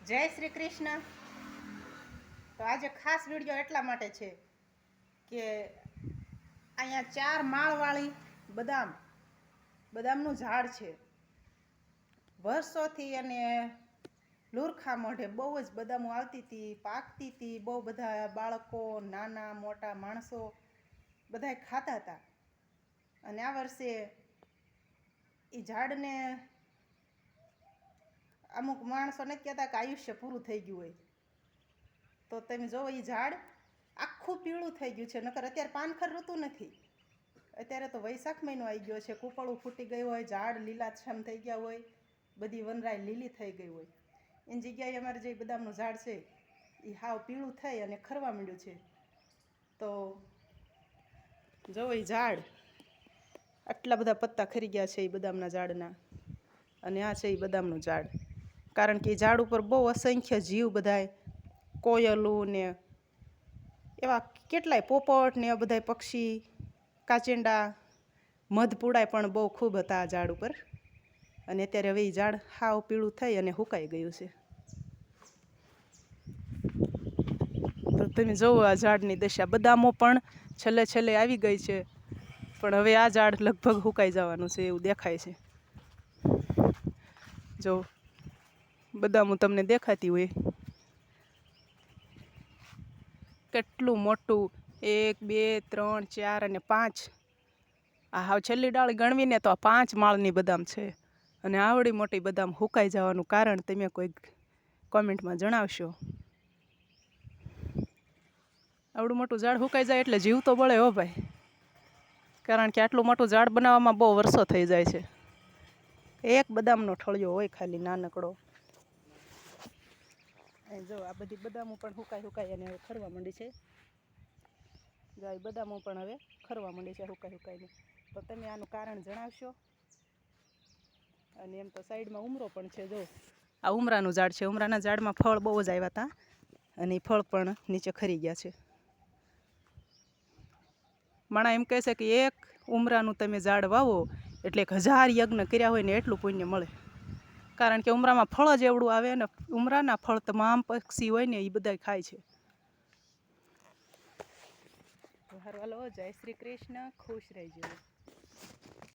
જય શ્રી કૃષ્ણ. તો આજે ખાસ વિડીયો એટલા માટે છે કે અહીંયા 4 માળવાળી બદામનું ઝાડ છે. વર્ષોથી અને લુરખા મોઢે બહુ જ બદામો આવતી હતી, પાકતી હતી. બહુ બધા બાળકો, નાના મોટા માણસો બધાય ખાતા હતા. અને આ વર્ષે એ ઝાડને અમુક માણસો નથી કહેતા કે આયુષ્ય પૂરું થઈ ગયું હોય, તો તમે જોવો એ ઝાડ આખું પીળું થઈ ગયું છે. નકર અત્યારે પાનખર ઋતુ નથી, અત્યારે તો વૈશાખ મહિનો આવી ગયો છે. કૂપળું ફૂટી ગયું હોય, ઝાડ લીલાછમ થઈ ગયા હોય, બધી વનરાઈ લીલી થઈ ગઈ હોય. એની જગ્યાએ અમારે જે બદામનું ઝાડ છે એ હાવ પીળું થઈ અને ખરવા માંડ્યું છે. તો જોવો એ ઝાડ આટલા બધા પત્તા ખરી ગયા છે એ બદામના ઝાડના. અને આ છે એ બદામનું ઝાડ. કારણ કે એ ઝાડ ઉપર બહુ અસંખ્ય જીવ બધાય, કોયલું ને એવા કેટલાય પોપટ ને એવા બધાય પક્ષી, કાચિંડા, મધપુડાય પણ બહુ ખૂબ હતા આ ઝાડ ઉપર. અને અત્યારે હવે એ ઝાડ હાવ પીળું થઈ અને સુકાઈ ગયું છે. તો તમે જોવો આ ઝાડની દશા. બદામો પણ છેલ્લે છેલ્લે આવી ગઈ છે, પણ હવે આ ઝાડ લગભગ સુકાઈ જવાનું છે એવું દેખાય છે. જો બદામું તમને દેખાતી હોય કેટલું મોટું, 1 2 3 4 અને 5. આ હાવ છેલ્લી ડાળી ગણવીને તો આ 5 માળની બદામ છે. અને આવડી મોટી બદામ સુકાઈ જવાનું કારણ તમે કોઈક કોમેન્ટમાં જણાવશો. આવડું મોટું ઝાડ સુકાઈ જાય એટલે જીવ તો બળે હો ભાઈ. કારણ કે આટલું મોટું ઝાડ બનાવવામાં બહુ વર્ષો થઈ જાય છે. એક બદામનો ઠળિયો હોય ખાલી નાનકડો. જો આ બધી બદામો પણ સુકાઈ અને હવે ખરવા માંડી છે. જો આ બદામો પણ હવે ખરવા માંડી છે સુકાઈને. તો તમે આનું કારણ જણાવશો. અને એમ તો સાઈડમાં ઉમરો પણ છે. જો આ ઉમરાનું ઝાડ છે. ઉમરાના ઝાડમાં ફળ બહુ જ આવ્યા હતા અને એ ફળ પણ નીચે ખરી ગયા છે. માણા એમ કહે છે કે એક ઉમરાનું તમે ઝાડ વાવો એટલે 1000 યજ્ઞ કર્યા હોય ને એટલું પુણ્ય મળે. કારણ કે ઉમરામાં ફળ જ એવડું આવે ને ઉમરાના ફળ તમામ પક્ષી હોય ને એ બધા ખાય છે. હાલો, જય શ્રી કૃષ્ણ. ખુશ રહેજો.